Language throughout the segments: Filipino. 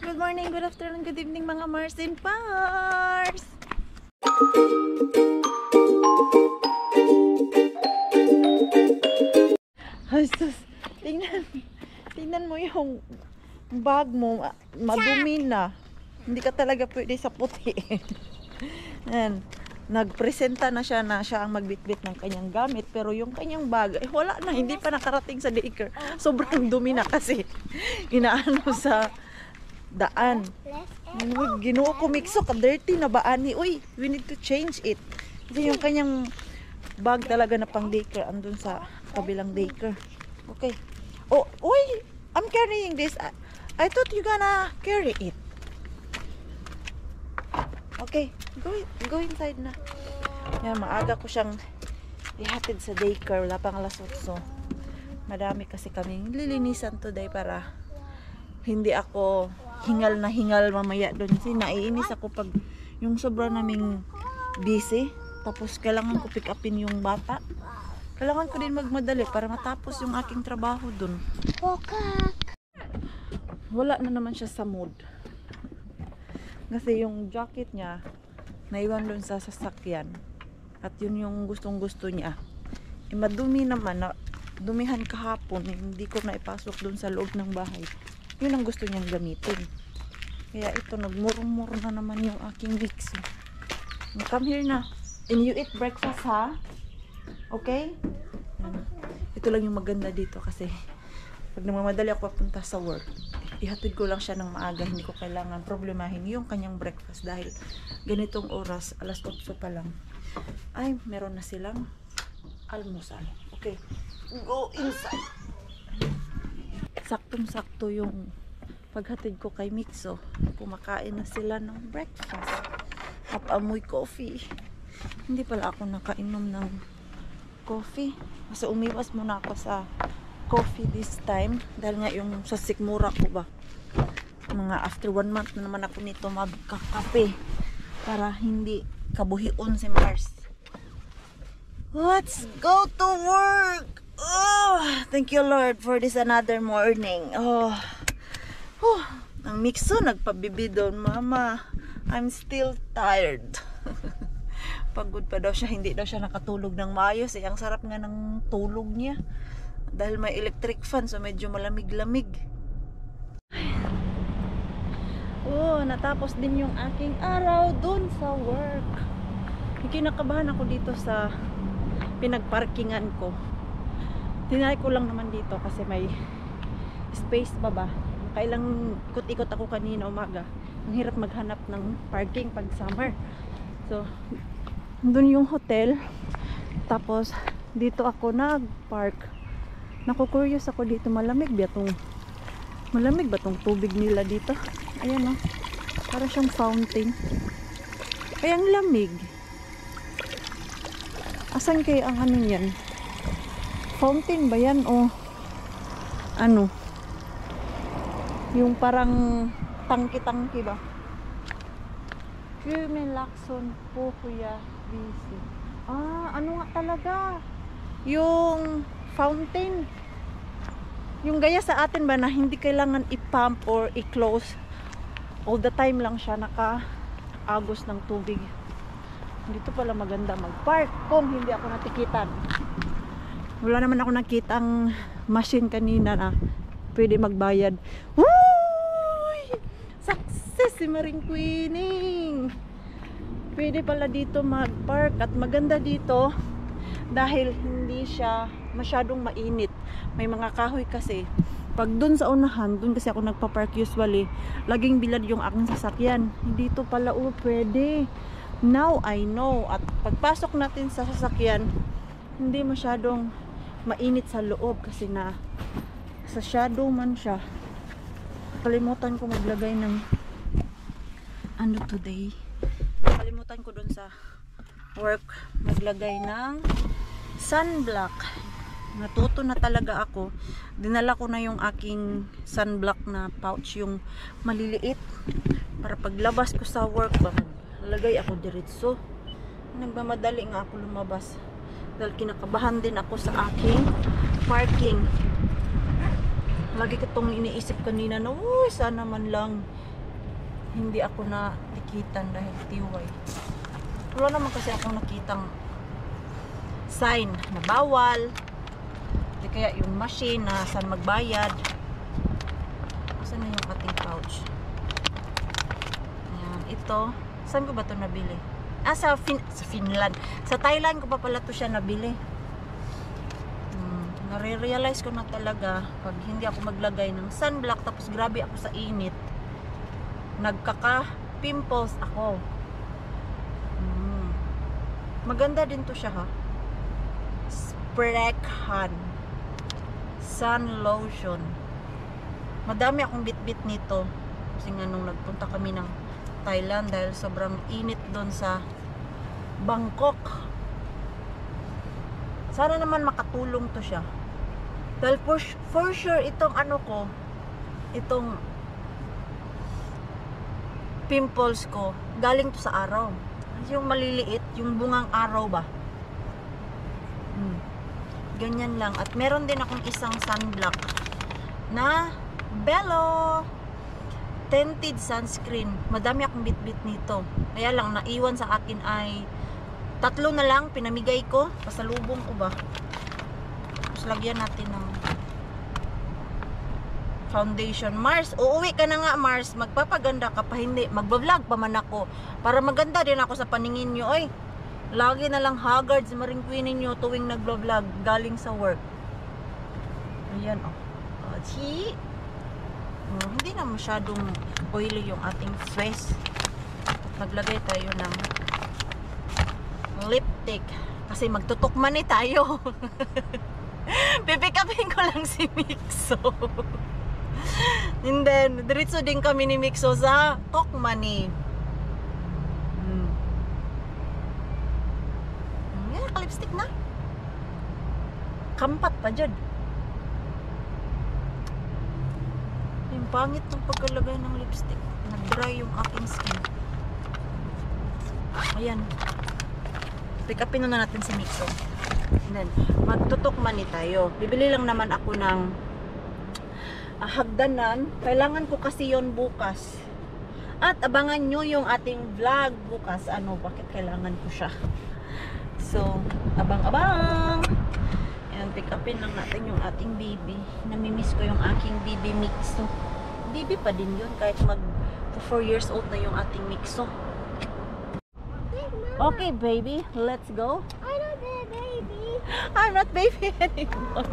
Good morning, good afternoon, good evening mga Mars and Pars! Ay sus, tingnan mo yung bag mo, madumi na. Hindi ka talaga pwede sa puti. Ayan, nagpresenta na siya ang magbitbit ng kanyang gamit, pero yung kanyang bag, wala na, hindi pa nakarating sa daycare. Sobrang dumi na kasi inaano sa daan. Ginoo ko mikso ka dirty na ba ani? Uy, we need to change it. Kasi yung kanyang bag talaga na pang daycare andun sa kabilang daycare. Okay. Oh, uy, I'm carrying this. I thought you gonna carry it. Okay, go inside na. Yan, maaga ko siyang ihatid sa daycare. Wala pang alas 8. Madami kasi kaming lilinisan today para hindi ako hingal na hingal mamaya doon. Kasi naiinis ako pag yung sobra naming busy. Tapos kailangan ko pick upin yung bata. Kailangan ko din magmadali para matapos yung aking trabaho doon. Wala na naman siya sa mood. Kasi yung jacket niya naiwan doon sa sasakyan. At yun yung gustong gusto niya. Madumi naman na dumihan kahapon. Hindi ko na ipasok doon sa loob ng bahay. Yun ang gusto niyang gamitin. Kaya ito, nagmurong-muro na naman yung aking mix. Come here na. And you eat breakfast, ha? Okay? Ito lang yung maganda dito kasi pag namamadali ako papunta sa work, ihatid ko lang siya ng maaga. Hindi ko kailangan problemahin yung kanyang breakfast dahil ganitong oras, alas 8 pa lang. Ay, meron na silang almusal. Okay. Go inside. Saktong-sakto yung paghatid ko kay Mitso. Kumakain na sila ng breakfast. At amoy coffee. Hindi pala ako nakainom ng coffee. Kasi umiwas muna ako sa coffee this time. Dahil nga yung sa sikmura ko ba. Mga after 1 month na naman ako nito magkakape. Para hindi kabuhion si Mars. Let's go to work! Oh, thank you Lord for this another morning. Ang Mikso nagpabibi doon, Mama. I'm still tired. Pagod pa daw siya, hindi daw siya nakatulog ng maayos. Ang sarap nga ng tulog niya. Dahil may electric fan, so medyo malamig-lamig. Natapos din yung aking araw doon sa work. Kinakabahan ako dito sa pinagparkingan ko. Tinry ko lang naman dito kasi may space pa ba. Kailang ikot-ikot ako kanina umaga. Ang hirap maghanap ng parking pag summer. So, doon yung hotel. Tapos, dito ako nag-park. Naku-curious ako dito. Malamig ba tong tubig nila dito? Ayan o. Para siyang fountain. Ay, ang lamig. Asan kaya ang ano yan? Fountain ba yan o ano? Yung parang tangki-tangki ba? Lakson po kuya busy. Ano nga talaga? Yung fountain. Yung gaya sa atin ba na hindi kailangan i-pump or i-close. All the time lang siya naka-agos ng tubig. Dito pala maganda mag-park kung hindi ako natikitan. Wala naman ako nakitang machine kanina na pwede magbayad. Woo! Success si Maring Queening! Pwede pala dito mag-park at maganda dito dahil hindi siya masyadong mainit. May mga kahoy kasi. Pag dun sa unahan, dun kasi ako nagpa-park usually, laging bilad yung aking sasakyan. Dito pala pwede. Now I know. At pagpasok natin sa sasakyan, hindi masyadong mainit sa loob kasi na sa shadow man siya. Kalimutan ko maglagay ng ano today. Kalimutan ko dun sa work maglagay ng sunblock. Natuto na talaga ako. Dinala ko na yung aking sunblock na pouch, yung maliliit, para paglabas ko sa work ba lagay ako diretso. Nagmamadali nga ako lumabas dahil kinakabahan din ako sa aking parking. Lagi ko itong iniisip kanina na, sana man lang hindi ako natikitan dahil tiway. Wala naman kasi akong nakitang sign na bawal. Di kaya yung machine na saan magbayad. Saan na yung ating pouch? Ayan, ito. Saan ko ba ito nabili? Sa Finland. Sa Thailand ko pa pala ito siya nabili. Nare-realize ko na talaga pag hindi ako maglagay ng sunblock tapos grabe ako sa init, nagkaka-pimples ako. Maganda din to siya ha. Sprekhan Sun Lotion. Madami akong bit-bit nito kasi nga nung nagpunta kami ng Thailand dahil sobrang init doon sa Bangkok. Sana naman makatulong to siya. Dahil for sure itong ano ko, itong pimples ko, galing to sa araw. Yung maliliit, yung bungang araw ba? Ganyan lang. At meron din akong isang sunblock na Bello tinted sunscreen. Madami akong bit-bit nito. Kaya lang, naiwan sa akin ay 3 na lang, pinamigay ko. Pasalubong ko ba? Tapos lagyan natin ng foundation. Mars, uuwi ka na nga Mars. Magpapaganda ka pa, hindi. Magbablog pa man ako. Para maganda din ako sa paningin nyo. Oy, lagi na lang haggard si Maring Queen ninyo tuwing nagbablog galing sa work. Ayan oh. Hindi na masyadong oily yung ating face. Maglagay tayo ng lipstick kasi magtutukman tayo. Pipikapin ko lang si Mixo. And then diretso din kami ni Mixo sa Tokmani. Yan, naka-lipstick na. Kampat pa dyan. Yung pangit ng pagkalagay ng lipstick. Nag-dry yung aking skin. Ayan. Pick upin na natin si Mixo. And then, magtutukman tayo. Bibili lang naman ako ng hagdanan. Kailangan ko kasi yon bukas. At abangan nyo yung ating vlog bukas. Ano, bakit kailangan ko siya? So, abang-abang! Ayan, pick upin lang natin yung ating baby. Namimiss ko yung aking baby Mixo. Baby pa din yun kahit mag 4 years old na yung ating Mixo. Okay, baby, let's go. I'm not a baby. I'm not baby anymore.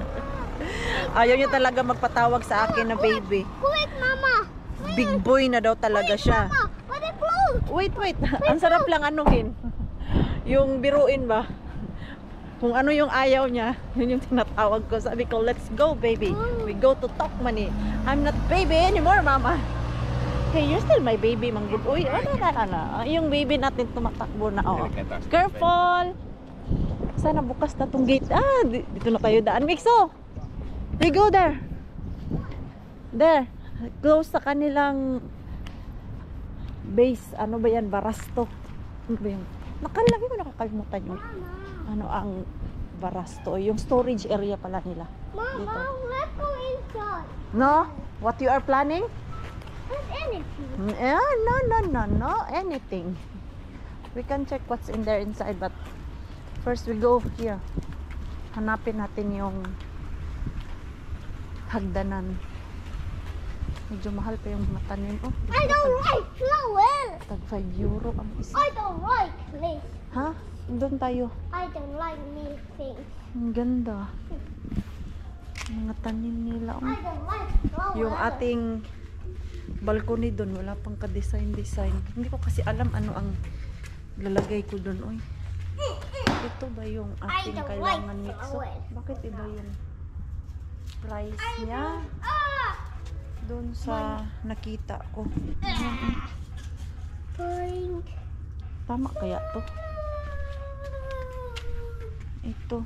Ayaw niya talaga magpatawag sa akin na baby. Wait, Mama. Big boy na daw talaga siya. Mama, what a blue. Wait. Ang sarap lang anuhin. Yung biruin ba? Kung ano yung ayaw niya, yun yung tinatawag ko. Sabi ko, let's go, baby. We go to Tokmani. I'm not baby anymore, Mama. Hey, you're still my baby, Manggod. Uy, ano. Yung baby natin tumatakbo na. Oh. Careful! Sana bukas na tong gate. Dito na tayo daan. Mixo! They go there. There. Close sa kanilang base. Ano ba yan? Barasto. Ano ba yan? Nakalagi ko nakakalimutan yung ano ang Barasto. Yung storage area pala nila. Mama, Dito. let's go inside. No? What you are planning? What's anything? No. Anything. We can check what's in there inside, but first we go here. Hanapin natin yung hagdanan. Medyo mahal pa yung mga tanim. Oh, I don't like flower. tag 5 euro ang isa. I don't like this. Ha? Doon tayo. I don't like me things. Ang ganda. Mga tanim nila. I don't like flower. Yung ating balcony doon, wala pang ka-design. Hindi ko kasi alam ano ang lalagay ko doon. Oy. Ito ba yung ating don't kailangan like mixo? flowers. Bakit iba yung price niya Ah! doon sa nakita ko? Pink. Tama kaya to?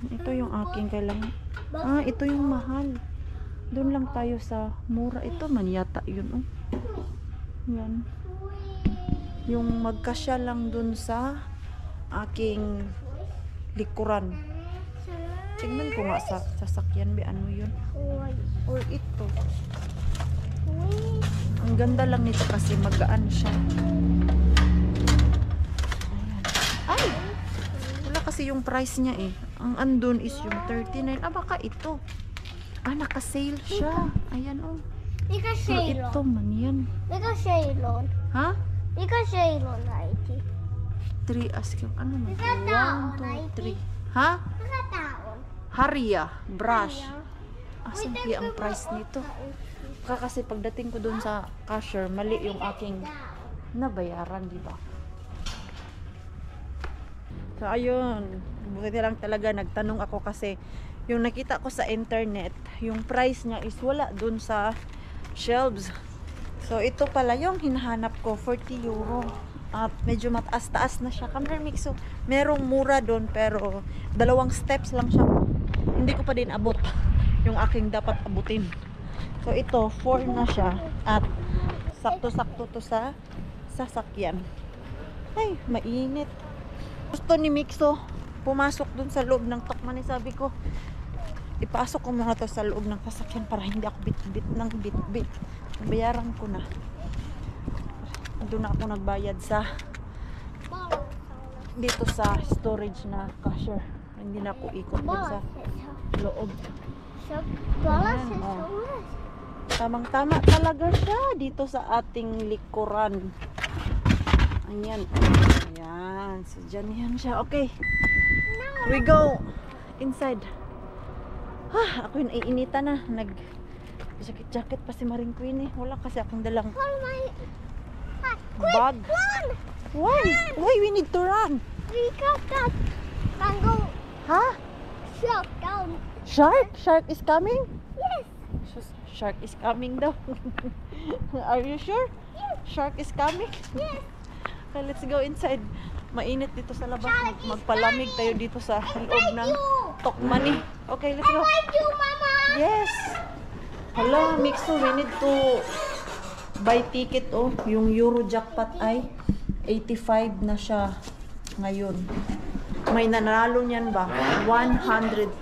Ito yung aking kailangan. Ito yung mahal. Doon lang tayo sa mura. Ito man yata yun. Oh. Yan. Yung magkasya lang doon sa aking likuran. Tingnan ko nga sa sasakyan. Ano yun? Or ito. Ang ganda lang nito kasi magaan siya. Ayan. Ay! Wala kasi yung price niya eh. Ang andun is yung 39. Ah, baka ito. Ah, naka-sale siya. Ayan oh. Lika So, ito Shaylon. man yan. Lika Shaylon. Ha? Lika Shaylon, Heidi. 3 asking. Ano na? Isa taon, 1, 2, 3. Ha? Lika taon. Haria. Brush. Haria. Asan kaya ang price nito? Kasi pagdating ko dun sa cashier, mali yung aking nabayaran, di ba? So, ayun. Buti lang talaga nagtanong ako kasi yung nakita ko sa internet, yung price niya is wala dun sa shelves. So, ito pala yung hinahanap ko, 40 euro. At medyo mataas-taas na siya. Camera mix. So, merong mura dun pero 2 steps lang siya. Hindi ko pa din abot yung aking dapat abutin. So, ito, 4 na siya. At sakto-sakto to sa sasakyan. Ay, mainit. Gusto ni Mixo pumasok dun sa loob ng Tokman. Sabi ko, ipasok ko muna to sa loob ng sasakyan para hindi ako bit-bit ng bit-bit. Bayaran ko na. Doon na ako nagbayad sa dito sa storage na cashier. Hindi na ako ikot dun sa loob. Ayan, oh. Tamang-tama talaga siya dito sa ating likuran. Ayan. Ayan. So, dyan yan siya. Okay. We go inside. Ako yung naiinita na. Nag-jacket pa si Maring Queen eh. Wala kasi akong dalang bag. Why? Why we need to run? Because that mango Ha? shut down. Shark? Shark is coming? Yes. Shark is coming daw. Are you sure? Shark is coming? Yes. Okay, let's go inside. Mainit dito sa labas. Shark is Magpalamig tayo dito sa loob ng you. Tokmani. Okay, let's go. Like you, Mama. Yes. Hala, Mixo, we need to buy ticket. Oh, yung Euro jackpot ay 85 na siya ngayon. May nanalo niyan ba? 120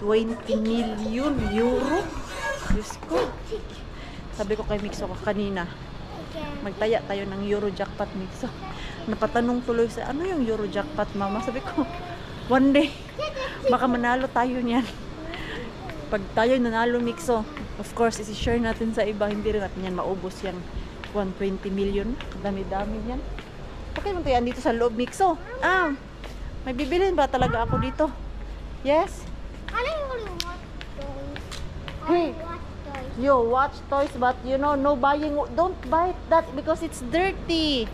million euro. Diyos ko. Sabi ko kay Mixo kanina, magtaya tayo ng Euro jackpot, Mixo. Napatanong tuloy sa, ano yung Euro jackpot, Mama? Sabi ko, one day, baka manalo tayo niyan. Pag tayo nanalo, Mixo, of course, isi-share natin sa iba. Hindi rin natin yan maubos yung 120 million. Dami-dami yan. Okay, mo yan dito sa loob, Mixo. May bibilin ba talaga ako dito? Yes? I don't really want toys. I Hey. want toys. You watch toys, but you know, no buying. Don't buy that because it's dirty.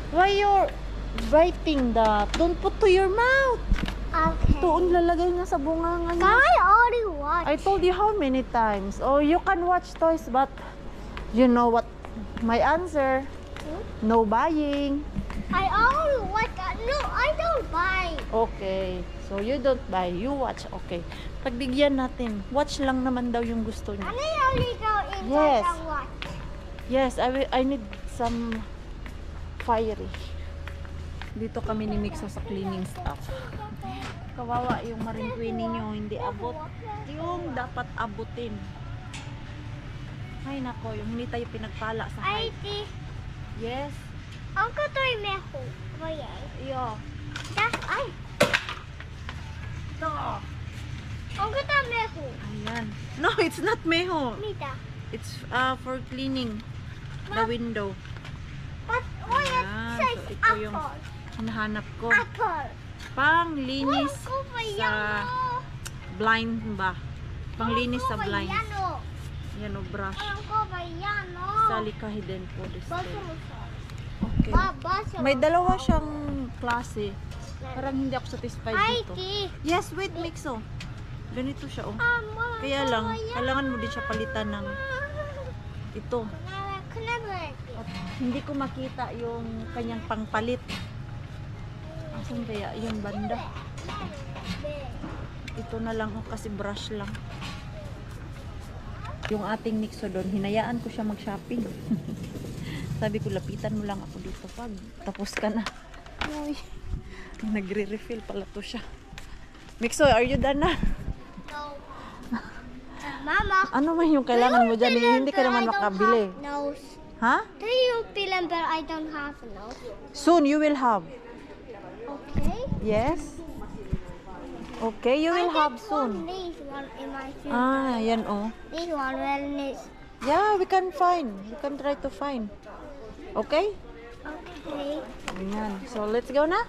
Why you're biting that? Don't put to your mouth. Okay. Tuon lalagay niya sa bunganga niya. I already watched. I told you how many times. Oh, you can watch toys, but you know what? My answer. No buying. I already watched. No, I don't buy. Okay. So you don't buy, you watch. Okay. Pagbigyan natin. Watch lang naman daw yung gusto niya. I only go inside Yes. and watch. Yes, I need some fiery. Dito kami ni Mixo sa cleaning staff. Kawawa yung Maring Queen ninyo, hindi abot yung dapat abutin. Ay nako, yung hindi tayo pinagpala sa I height. see. Yes. Uncle toy meho. Oh yeah. Yo. That's I. Ito. Uncle toy meho. Ayan. No, it's not meho. Mita. It's for cleaning the window. But oh Ayan, yeah, says so ito yung apple. hinahanap ko. Apple. Panglinis Uncle sa blind ba? Panglinis sa Uncle blinds. Bayano. Yan o, brush. Uncle Bayano. Sa likahiden po this Baso day. mo siya. Okay. Baso May mo. dalawa siyang klase. Parang hindi ako satisfied dito. Heidi. Yes, wait, Mixo. Ganito siya, oh. Mama, Kaya lang, kailangan mo din siya palitan ng ito. At hindi ko makita yung kanyang pangpalit. Asan kaya yung banda? Ito na lang, oh, kasi brush lang. Yung ating Mixo doon, hinayaan ko siya mag-shopping. Sabi ko, lapitan mo lang ako dito pag tapos ka na. Uy, nagre-refill pala to siya. Mixo, are you done na? No. Mama. Ano man yung kailangan mo dyan? Hindi ka naman makabili. Nose. Ha? Do you feel it, but I don't have a nose? Soon you will have. Okay. Yes? Okay, you will have soon. This one in my shoe. Ah, yan oh. This one will need. Yeah, we can find. We can try to find. Okay? Okay. Ayan. So, let's go na?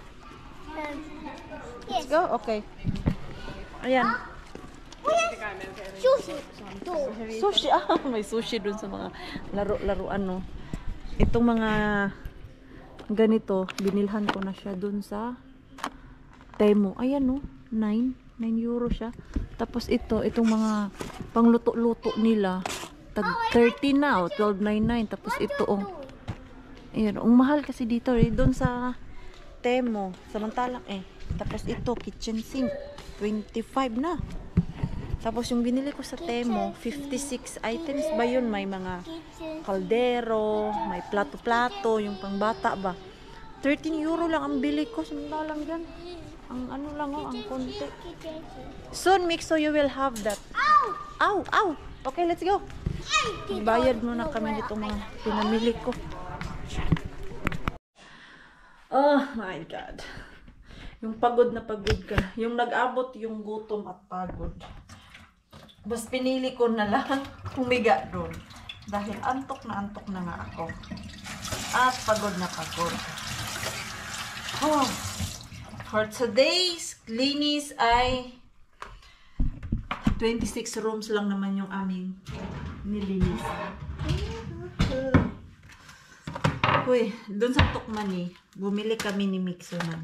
Let's Yes. go? Okay. Ayan. Oh, yes. Sushi. Two. Sushi. Ah, may sushi dun sa mga laro-laruan, no? Itong mga ganito, binilhan ko na siya dun sa Temu. Ayan, no? 9 euro siya. Tapos itong mga pangluto-luto nila, tag 30 na, o 12.99. Tapos ito, oh. Ayan, ang mahal kasi dito, eh. Dun sa Temu. Samantalang, Tapos ito, kitchen sink. 25 na. Tapos yung binili ko sa Temu, 56 items ba yun? May mga kaldero, may plato-plato, yung pangbata ba. 13 euro lang ang bili ko. Samantalang dyan. Ang ano lang, oh, ang konti. Soon, Mixo, you will have that. Ow! Ow! Okay, let's go. Bayad muna kami dito mga pinamili ko. Oh my God. Yung pagod na pagod ka. Yung nag-abot yung gutom at pagod. Bas pinili ko na lang humiga doon. Dahil antok na nga ako. At pagod na pagod. Oh. For today's linis ay 26 rooms lang naman yung aming nilinis. Uy, doon sa Tukmani, bumili kami ni Mixo ng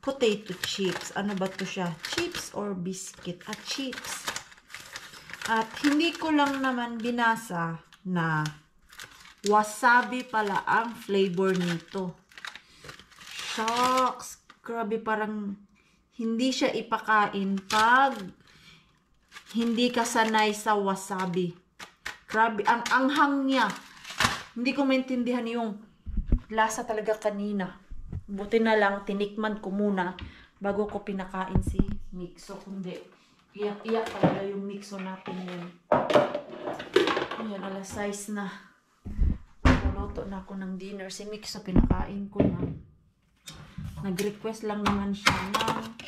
potato chips. Ano ba to siya? Chips or biscuit? At chips. At hindi ko lang naman binasa na wasabi pala ang flavor nito. Shucks! Grabe, parang hindi siya ipakain pag hindi ka sanay sa wasabi. Grabe, ang anghang niya. Hindi ko maintindihan yung lasa talaga kanina. Buti na lang, tinikman ko muna bago ko pinakain si Mixo. Kundi, iyak-iyak talaga yung Mixo natin yun. Ayan, alas 6 na. Naluto na ako ng dinner. Si Mixo, pinakain ko na. Nag-request lang naman siya ng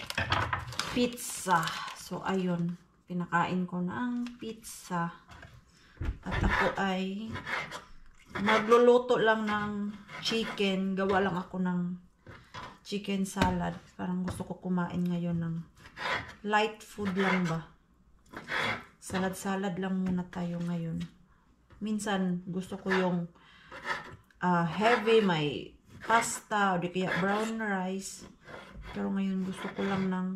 pizza. So, ayun. Pinakain ko na ang pizza. At ako ay magluluto lang ng chicken. Gawa lang ako ng chicken salad. Parang gusto ko kumain ngayon ng light food lang ba. Salad-salad lang muna tayo ngayon. Minsan gusto ko yung heavy, may pasta o di kaya brown rice. Pero ngayon gusto ko lang ng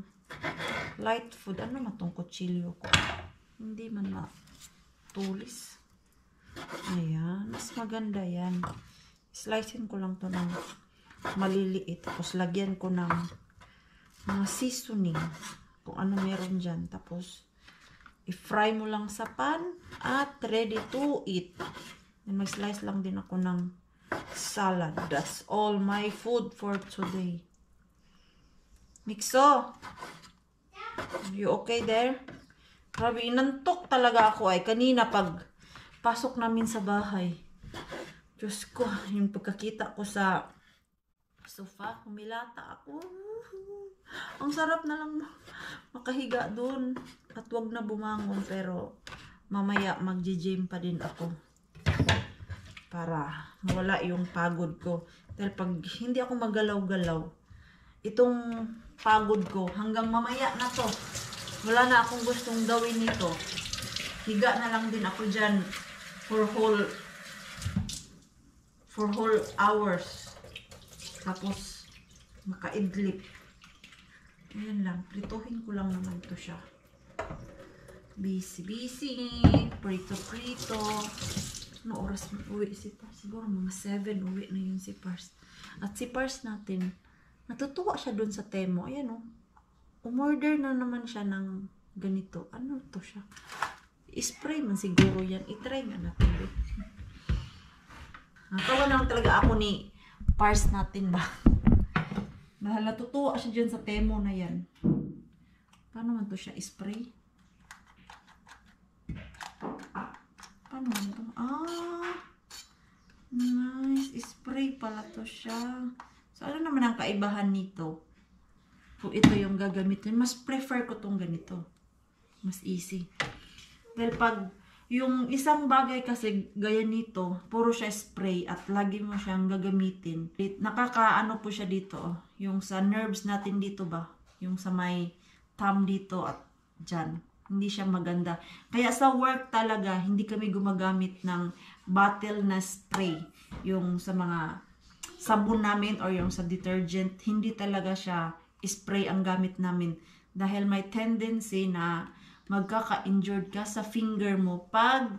light food. Ano na tong kutsilyo ko? Hindi man matulis. Ayan. Mas maganda yan. Slicein ko lang to ng maliliit. Tapos lagyan ko ng mga seasoning. Kung ano meron dyan. Tapos i-fry mo lang sa pan at ready to eat. And mag-slice lang din ako ng salad. That's all my food for today. Mixo! You okay there? Grabe, inantok talaga ako ay kanina pag pasok namin sa bahay. Diyos ko, yung pagkakita ko sa sofa, humilata ako. Ang sarap na lang makahiga doon at wag na bumangon, pero mamaya magji-gym pa din ako para mawala yung pagod ko. Dahil pag hindi ako magalaw-galaw, itong pagod ko hanggang mamaya na to. Wala na akong gustong gawin nito. Higa na lang din ako dyan for whole hours. Tapos makaidlip. Ayan lang. Prituhin ko lang naman to siya. Busy. Prito. Ano oras uwi si Pars? Siguro mga 7 uwi na yun si Pars. At si Pars natin, natutuwa siya dun sa Temu. Ayan o. Umorder na naman siya ng ganito. Ano to siya? I-spray man siguro yan. I-try nga natin. Natawa na lang talaga ako ni Pars natin ba? Dahil natutuwa siya dyan sa Temu na yan. Paano man to siya? I-spray? Ano ito? Nice. Spray pala to siya. So, ano naman ang kaibahan nito? Kung ito yung gagamitin, mas prefer ko tong ganito. Mas easy. Dahil pag yung isang bagay kasi gaya nito, puro siya spray at lagi mo siyang gagamitin. Nakakaano po siya dito, oh. Yung sa nerves natin dito ba? Yung sa may thumb dito at dyan. Hindi siya maganda. Kaya sa work talaga, hindi kami gumagamit ng bottle na spray. Yung sa mga sabon namin or yung sa detergent, hindi talaga siya spray ang gamit namin. Dahil may tendency na magkaka-injured ka sa finger mo pag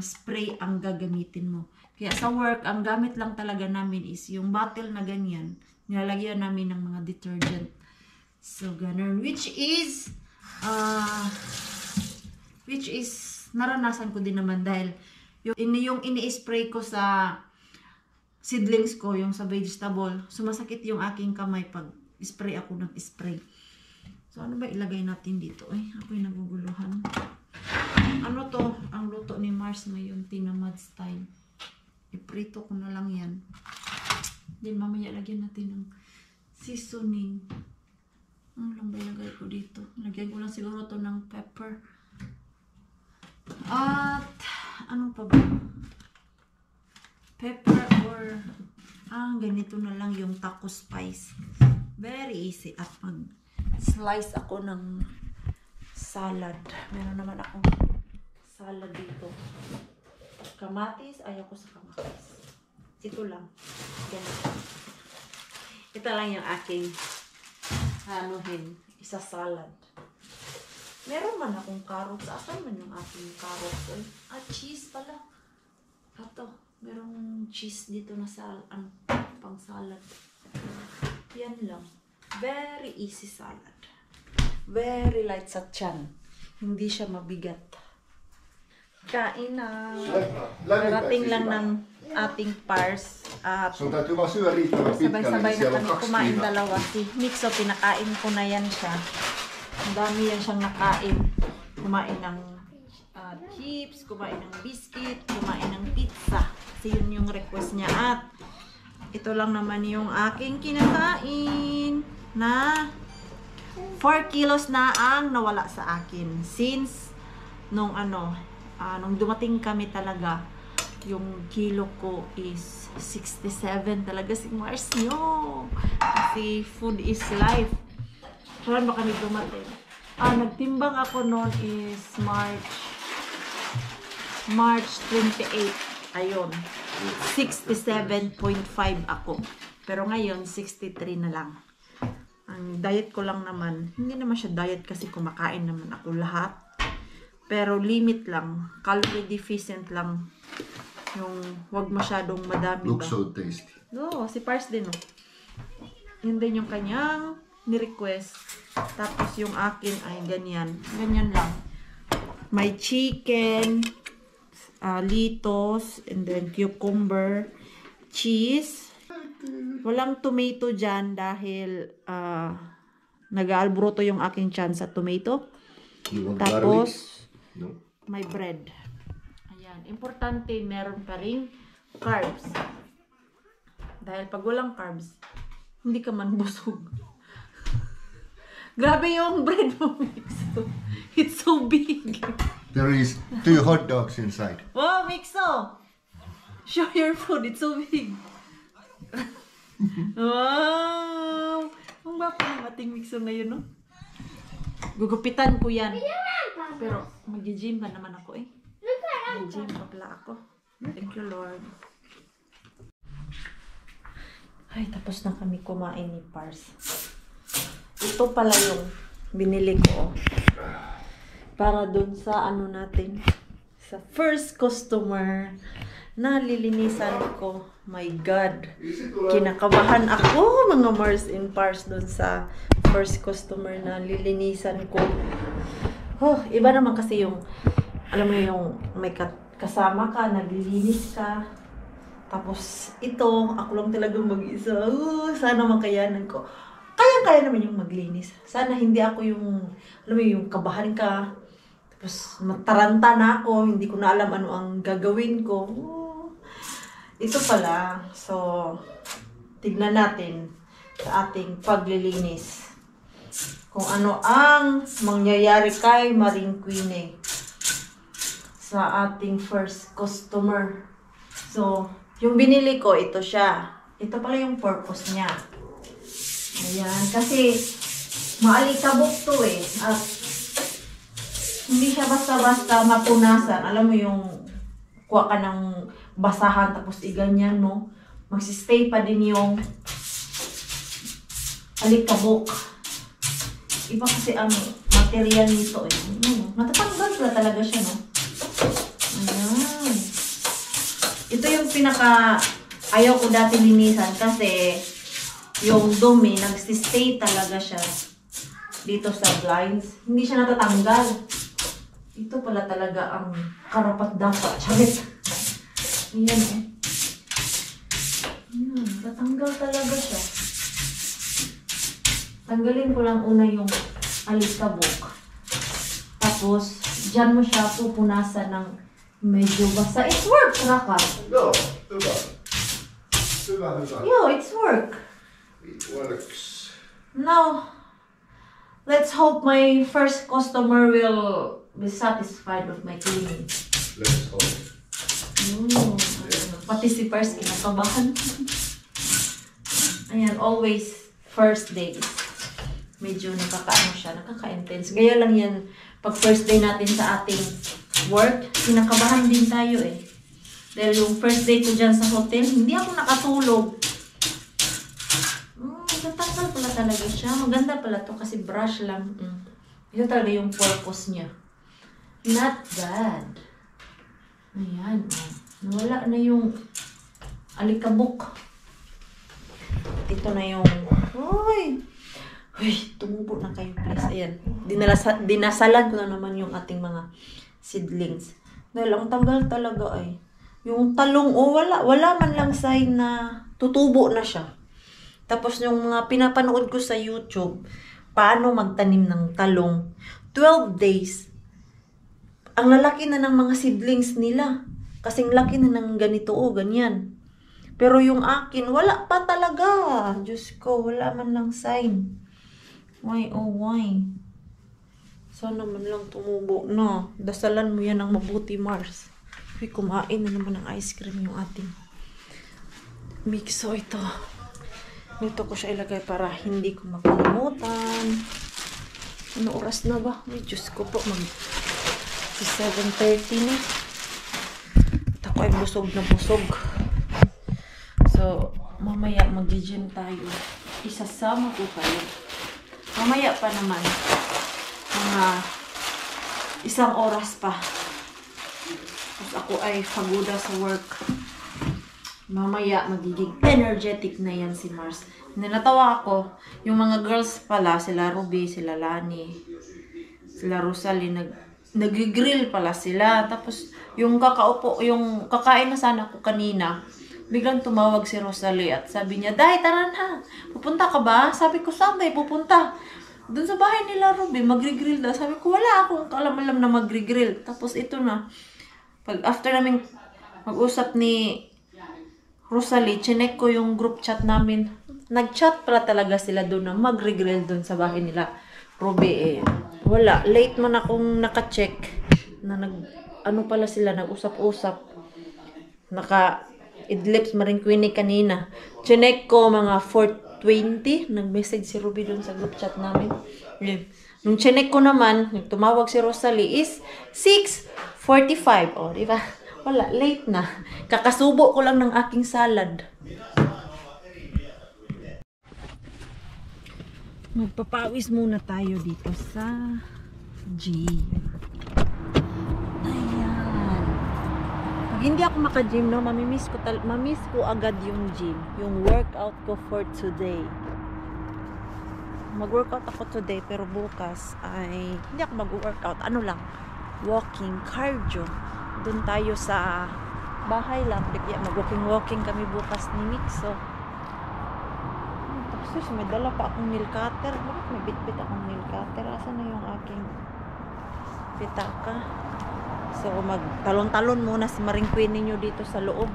spray ang gagamitin mo. Kaya sa work, ang gamit lang talaga namin is yung bottle na ganyan. Nilalagyan namin ng mga detergent. So, ganun. Which is naranasan ko din naman dahil yung ini-spray ko sa seedlings ko, yung sa vegetable, sumasakit yung aking kamay pag spray ako ng spray. So, ano ba ilagay natin dito? Ay, ako'y naguguluhan. Ano to? Ang luto ni Mars ngayon, tinamad style. Iprito ko na lang yan. Then, mamaya lagyan natin ng seasoning. Ano lang ba ilagay ko dito? Lagyan ko lang siguro to ng pepper. At, ano pa ba? Pepper or, ganito na lang yung taco spice. Very easy. At mag-slice ako ng salad. Meron naman akong salad dito. Kamatis. Ayaw ko sa kamatis. Ito lang. Ganito. Ito lang yung aking isa salad. Meron man akong carrots. Asan man yung aking carrots? Cheese pala. Ito. Merong cheese dito na pang salad. Yan lang. Very easy salad. Very light sa tiyan. Hindi siya mabigat. Kain na. Narating lang ng ating pars. At sabay-sabay na kami kumain dalawa. Si Mixo, pinakain ko na yan siya. Ang dami yan siyang nakain. Kumain ng chips, kumain ng biscuit, kumain ng pizza. Kasi yun yung request niya. At ito lang naman yung aking kinakain na 4 kilos na ang nawala sa akin. Since nung nung dumating kami talaga, yung kilo ko is 67 talaga si Mars nyo. Kasi food is life. Saan ba kami dumating? Nagtimbang ako noon is March 28. Ayun. 67.5 ako. Pero ngayon, 63 na lang. Ang diet ko lang naman, hindi naman siya diet kasi kumakain naman ako lahat. Pero limit lang. Calorie deficient lang. Yung wag masyadong madami ba. Looks so tasty. No, si Pars din, no. Yun din yung kanyang ni-request. Tapos yung akin ay ganyan. Ganyan lang. May chicken, litos, and then cucumber, cheese. Walang tomato dyan dahil nag-aalbroto yung aking tiyan sa tomato. Tapos, no? May bread. Ayan. Importante, meron pa rin carbs. Dahil pag walang carbs, hindi ka man busog. Grabe yung bread mo, Mixo. It's so big. There is 2 hot dogs inside. Wow, Mixo! Show your food. It's so big. Wow! Ang bako ng ating Mixo ngayon, no? Gugupitan ko yan. Pero mag-gym pa naman ako eh. Mag-gym pa pala ako. Thank you, Lord. Ay, tapos na kami kumain ni Pars. Ito pala yung binili ko. Para dun sa natin. Sa first customer na lilinisan ko. My God. Kinakabahan ako, mga Mars and Pars, dun sa first customer na lilinisan ko. Oh, iba naman kasi yung, alam mo yung may kasama ka, naglilinis ka. Tapos ito, ako lang talagang mag-isa. Sana makayanan ko. Kaya naman yung maglinis. Sana hindi ako yung, alam mo yung kabahan ka. Tapos mataranta na ako, hindi ko na alam ano ang gagawin ko. Ito pala. So, tignan natin sa ating paglilinis kung ano ang mangyayari kay Maring Queenie sa ating first customer. So, yung binili ko, ito siya. Ito pala yung purpose niya. Ayan, kasi maalikabok to eh. At hindi siya basta-basta mapunasan. Alam mo yung kuha ka ng basahan tapos iganyan, no? Magsistay pa din yung alikabok. Iba kasi ang material nito eh. Matatanggal pala talaga siya, no? Ayan. Ito yung pinaka ayaw ko dati linisan kasi yung dumi, nagsistay talaga siya dito sa blinds. Hindi siya natatanggal. Ito pala talaga ang karapat-dapat. Charit. Ayan eh. Ayan, tatanggal talaga siya. Tanggalin ko lang una yung alikabok. Tapos, dyan mo siya pupunasan ng medyo basa. It's work, Raka. No, hyvä. Hyvä. Yo, it's work. It works. Now, let's hope my first customer will be satisfied with my cleaning. Let's hope. Pati si Pers, kinakabahan. Ayan, always first day. Medyo nakakaano siya, nakaka-intense. Gaya lang yan, pag first day natin sa ating work, kinakabahan din tayo eh. Dahil yung first day ko dyan sa hotel, hindi ako nakatulog. Tatanggal pala talaga siya. Maganda pala to kasi brush lang. Ito talaga yung purpose niya. Not bad. Ayan. Nawala na yung alikabok. Ito na yung... Uy! Tumubo na kayo please. Ayan. Dinasalan ko na naman yung ating mga seedlings. Dahil ang tagal talaga ay yung talong, wala man lang sign na tutubo na siya. Tapos yung mga pinapanood ko sa YouTube, paano magtanim ng talong, 12 days, ang lalaki na ng mga seedlings nila. Kasing laki na ng ganito o ganyan. Pero yung akin, wala pa talaga. Diyos ko, wala man lang sign. Why, oh why? Sana man lang tumubo na. Dasalan mo yan ng mabuti, Mars. Uy, kumain na naman ng ice cream yung ating mixo ito. Dito ko siya ilagay para hindi ko makalimutan. Ano oras na ba? Ay, Diyos ko po. 7:30 na. At ako ay busog na busog. So, mamaya mag-gym tayo. Isasama ko kayo. Mamaya pa naman. Mga 1 oras pa. Tapos ako ay pagoda sa work. Mamaya magiging energetic na yan si Mars. Nilatawa ako, yung mga girls pala, sila Ruby, sila Lani, sila Rosalie, nag-grill pala sila. Tapos yung yung kakain na sana ko kanina, biglang tumawag si Rosalie at sabi niya, "Day, tara na. Pupunta ka ba?" Sabi ko, "Saan ba pupunta?" "Doon sa bahay nila Ruby, magri-grill daw." Sabi ko, "Wala akong alam na magri-grill." Tapos ito na, after namin mag-usap ni Rosalie, chinek ko yung group chat namin. Nag-chat pala talaga sila doon na magre-grill doon sa bahay nila Ruby. Wala, late man akong naka-check na ano pala sila, nag-usap-usap. Naka-idlips Maring Queenie kanina. Chinek ko mga 4:20, nag-message si Ruby doon sa group chat namin. Nung chinek ko naman, tumawag si Rosalie is 6:45. O, di ba? Wala, late na. Kakasubo ko lang ng aking salad. Magpapawis muna tayo dito sa gym. Ayan. Pag hindi ako maka-gym, no, mamimiss ko agad yung gym. Yung workout ko for today. Mag-workout ako today, pero bukas ay hindi ako mag-workout. Ano lang? Walking, cardio. Doon tayo sa bahay lang. Mag-walking kami bukas ni Mixo. Tapos may dala pa akong nail cutter. Bakit may bit-bit akong nail cutter? Asan na yung aking pitaka. So, magtalon-talon muna si Maring Queen ninyo dito sa loob.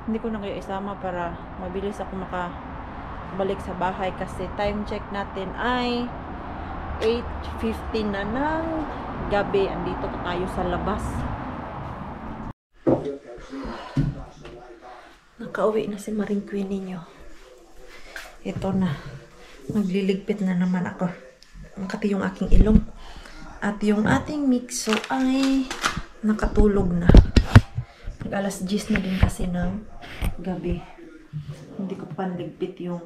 Hindi ko na kayo isama para mabilis ako makabalik sa bahay kasi time check natin ay 8:50 na ng gabi. Andito pa tayo sa labas. Nakauwi na si Maring Queen ninyo. Ito na. Magliligpit na naman ako. Makati yung aking ilong. At yung ating mixo ay nakatulog na. Alas 10 na din kasi ng gabi. Hindi ko panligpit yung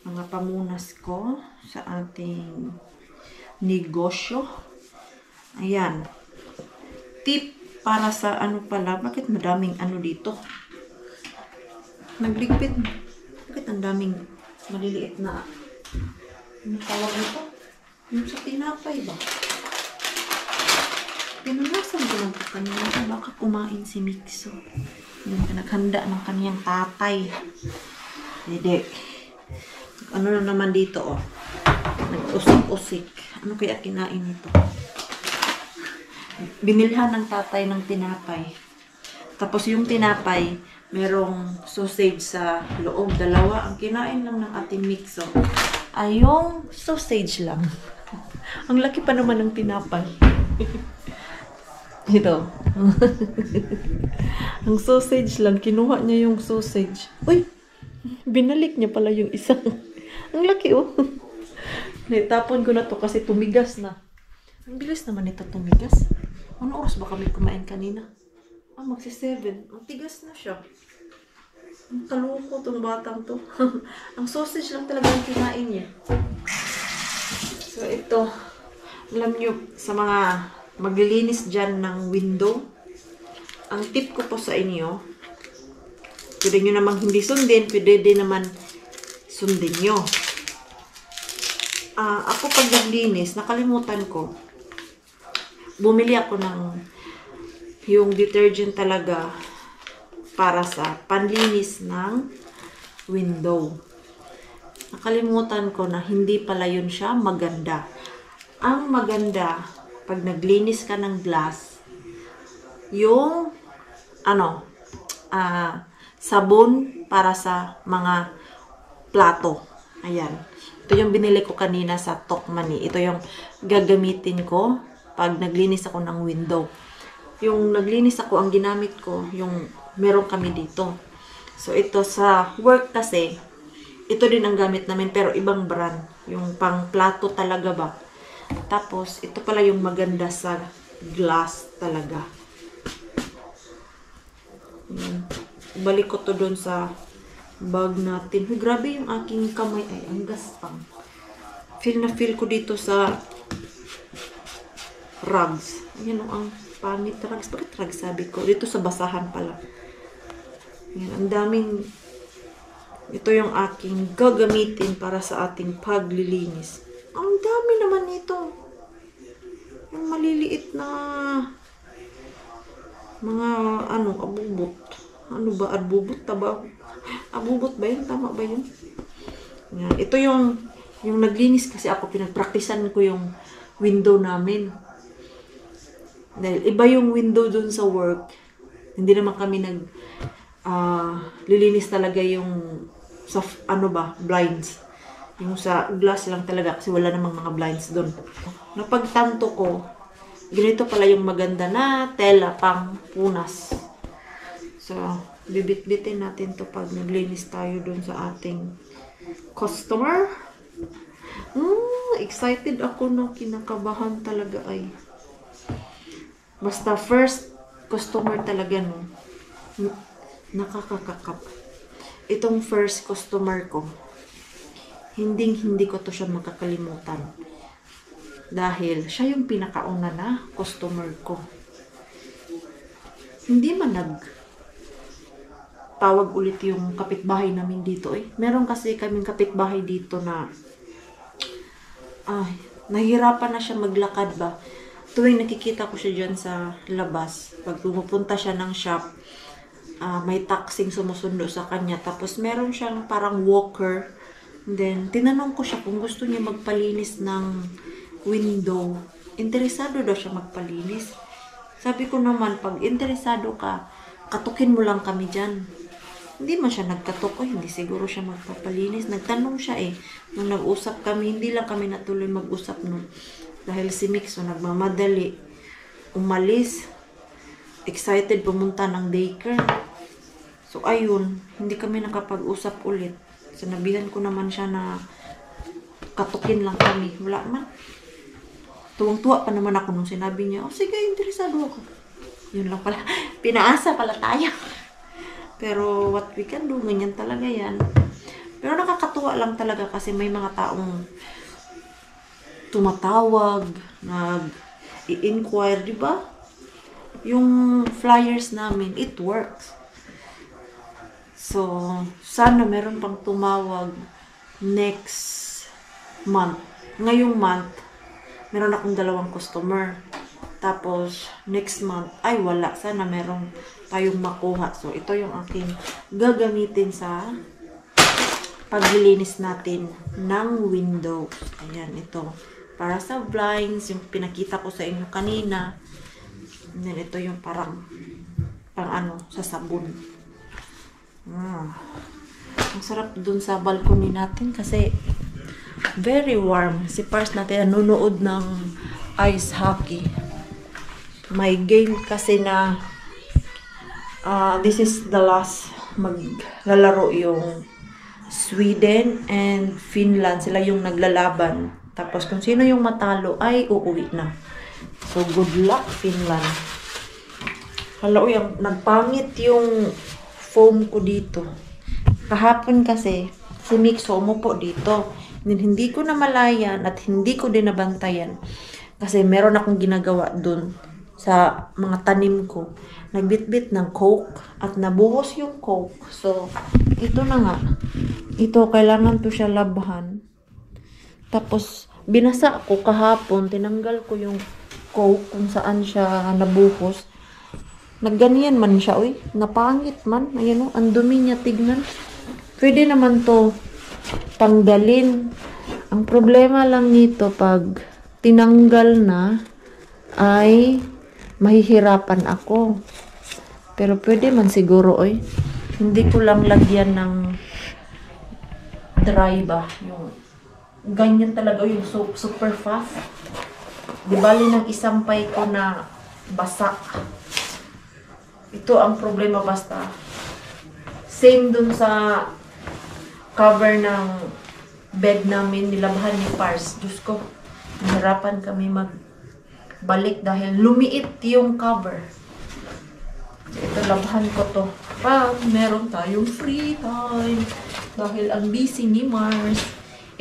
mga pamunas ko sa ating negosyo. Ayan. Tip para sa ano pala. Bakit madaming ano dito? Nagligpit. Bakit ang daming maliliit na ano tawag nito? Yung sa tinapay ba? Pinunasan ko lang po kanina. Baka kumain si Mixo. Yung naghanda ng kaniyang tatay. Hindi. Ano na naman dito, oh. Nag-usik-usik. Ano kaya kinain nito? Binilhan ng tatay ng tinapay. Tapos yung tinapay, merong sausage sa loob. Dalawa. Ang kinain lang ng ating Mixo ay yung sausage lang. Ang laki pa naman ng tinapay. Ito. Ang sausage lang. Kinuha niya yung sausage. Uy! Binalik niya pala yung isang. Ang laki, oh. Naitapon ko na to kasi tumigas na. Ang bilis naman ito tumigas. Ano oras ba kami kumain kanina? Magsi-7. Ang tigas na siya. Ang kaluko tong batang to. Ang sausage lang talaga yung kinain niya. So, ito. Alam niyo, sa mga maglilinis dyan ng window, ang tip ko po sa inyo, pwede nyo namang hindi sundin, pwede din naman sundin nyo. Ako pag naglinis, nakalimutan ko, bumili ako ng yung detergent talaga para sa panlinis ng window. Nakalimutan ko na hindi pala yun siya maganda. Ang maganda, pag naglinis ka ng glass, yung sabon para sa mga plato. Ayan. Ito yung binili ko kanina sa Tokmani. Ito yung gagamitin ko pag naglinis ako ng window. Yung naglinis ako, ang ginamit ko, yung meron kami dito. So, ito sa work kasi, ito din ang gamit namin, pero ibang brand. Yung pang plato talaga ba. Tapos, ito pala yung maganda sa glass talaga. Yan. Balik ko to doon sa bag natin. Uy, grabe yung aking kamay. Ay, ang gaspang. Feel na feel ko dito sa rugs. Ayan o, ang pangit rugs. Bakit rugs sabi ko? Dito sa basahan pala. Yan, ang daming. Ito yung aking gagamitin para sa ating paglilinis. Ang dami naman nito. Yung maliliit na mga abubot. Ano ba? Abubot? Abubot ba yun? Tama ba yun? Yan. Ito yung naglinis kasi ako. Pinagpraktisan ko yung window namin. Dahil iba yung window dun sa work. Hindi naman kami lilinis talaga yung sa blinds. Yung sa glass lang talaga kasi wala namang mga blinds doon. Napagtanto ko, ganito pala yung maganda na tela pang punas. So, bibit-bitin natin to pag naglinis tayo doon sa ating customer. Excited ako na kinakabahan talaga ay. Basta first customer talaga no. Nakakakakap. Itong first customer ko, hindi ko to siya makakalimutan. Dahil siya yung pinakauna na customer ko. Hindi man tawag ulit yung kapitbahay namin dito eh. Meron kasi kaming kapitbahay dito na nahihirapan na siya maglakad ba. Tuwing nakikita ko siya dyan sa labas, pag pumupunta siya ng shop, may taxing sumusundo sa kanya. Tapos meron siyang parang walker. Then, tinanong ko siya kung gusto niya magpalinis ng window. interesado daw siya magpalinis. Sabi ko naman, pag interesado ka, katukin mo lang kami dyan. Hindi man siya nagkatok, hindi siguro siya magpapalinis. Nagtanong siya nung nag-usap kami, hindi lang kami natuloy mag-usap nun. Dahil si Mix, nagmamadali, umalis, excited pumunta ng daycare. So ayun, hindi kami nakapag-usap ulit. Sinabihan ko naman siya na katukin lang kami. Wala man. Tuwang-tuwa pa naman ako nung sinabi niya, sige, interesado ako. Yun lang pala. Pinaasa pala tayo. Pero what we can do, ganyan talaga yan. Pero nakakatuwa lang talaga kasi may mga taong tumatawag, nag-i-inquire, di ba? Yung flyers namin, it works. So, sana meron pang tumawag next month. Ngayong month, meron akong 2 customer. Tapos, next month, ay wala. Sana meron tayong makuha. So, ito yung aking gagamitin sa paglilinis natin ng windows. Ayan, ito. Para sa blinds, yung pinakita ko sa inyo kanina. And then, ito yung parang sa sabon. Ang sarap dun sa balcony natin kasi very warm. Si Pars natin nanonood ng ice hockey. May game kasi na this is the last maglalaro yung Sweden and Finland. Sila yung naglalaban. Tapos kung sino yung matalo ay uuwi na. So good luck Finland. Hala, yung nagpangit yung foam ko dito. Kahapon kasi si Mixo umupo dito. Hindi ko na malayan at hindi ko din nabantayan. Kasi meron akong ginagawa dun sa mga tanim ko. Nagbitbit ng coke at nabuhos yung coke. So, ito na nga. Ito, kailangan to siya labhan. Tapos, binasa ko kahapon. Tinanggal ko yung coke kung saan siya nabuhos. Nagganyan man siya, uy. Napangit man. Ayan o, ang dumi niya, tignan. Pwede naman to tanggalin. Ang problema lang nito pag tinanggal na ay mahihirapan ako. Pero pwede man siguro, oy. Hindi ko lang lagyan ng dry ba. Yung ganyan talaga yung super fast. Di bali ng isampay ko na basa. Ito ang problema basta. Same dun sa cover ng bed namin, nilabahan ni Pars. Diyos ko, nahirapan kami magbalik dahil lumiit yung cover. Ito, labahan ko to. Pag meron tayong free time. Dahil ang busy ni Mars.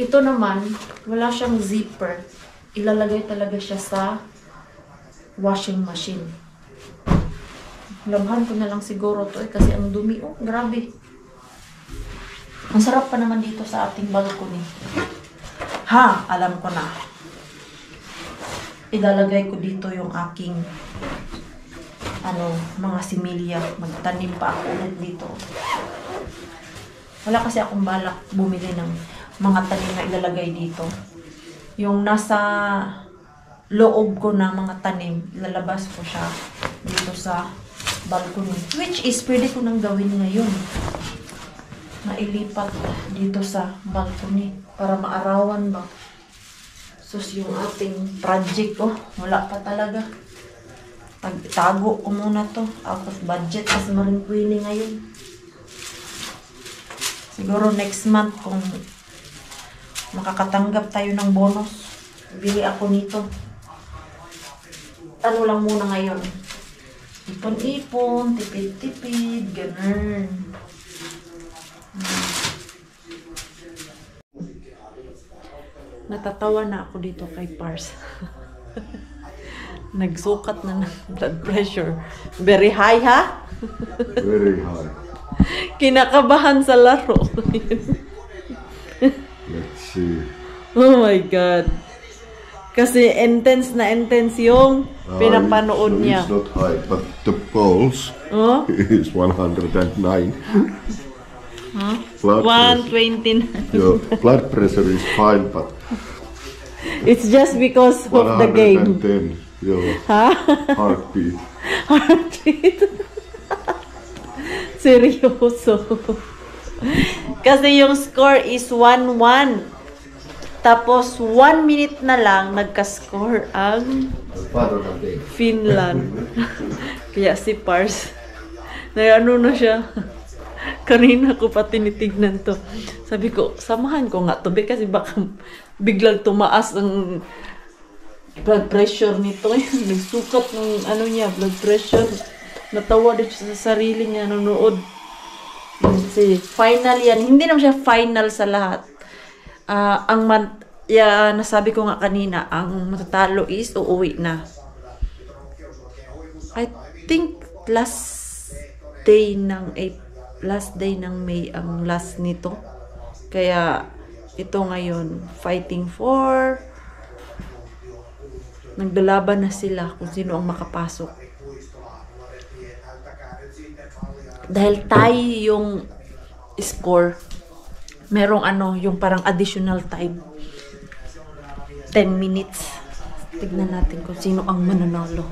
Ito naman, wala siyang zipper. Ilalagay talaga siya sa washing machine. Labahan ko na lang siguro to kasi ang dumi. Oh, grabe. Ang sarap pa naman dito sa ating balcony. Ha, alam ko na. Ilalagay ko dito yung aking mga similya. Magtanim pa ako ulit dito. Wala kasi akong balak bumili ng mga tanim na ilalagay dito. Yung nasa loob ko na mga tanim, ilalabas ko siya dito sa balcony. Which is, pwede ko nang gawin ngayon. Nailipat dito sa balcony para maarawan ba. Sus, yung ating project, wala pa talaga. Pagtago ko muna to. Out of budget kasi Marine Queenie ngayon. Siguro next month kung makakatanggap tayo ng bonus, bili ako nito. Ano lang muna ngayon. Ipon-ipon, tipid-tipid, ganun. Natatawa na ako dito kay Pars. Nagsukat na ng blood pressure. Very high, ha? Very high. Kinakabahan sa laro. Let's see. Oh my God. Kasi intense na intense yung pinapanood niya. It's not high, but the pulse is 109. Huh? Blood 129. Your blood pressure is fine, but It's just because of the game. 110. Your Ha? heartbeat. Heartbeat. Seryoso. Kasi yung score is 1-1. Tapos 1 minute na lang nagka-score ang Finland. Kaya si Pars, ano na siya. Kanina ko pa tinitignan to. Sabi ko, samahan ko nga to kasi baka biglang tumaas ang blood pressure nito. Nagsukat ng ano niya, blood pressure. Natawa din siya sa sarili niya nanonood. Kasi final yan. Hindi naman siya final sa lahat. Nasabi ko nga kanina, ang matatalo is uuwi na. I think last day ng May ang last nito. Kaya ito ngayon, fighting for, nagdalaban na sila kung sino ang makapasok. Dahil tie yung score, merong yung parang additional time. 10 minutes. Tignan natin kung sino ang mananalo.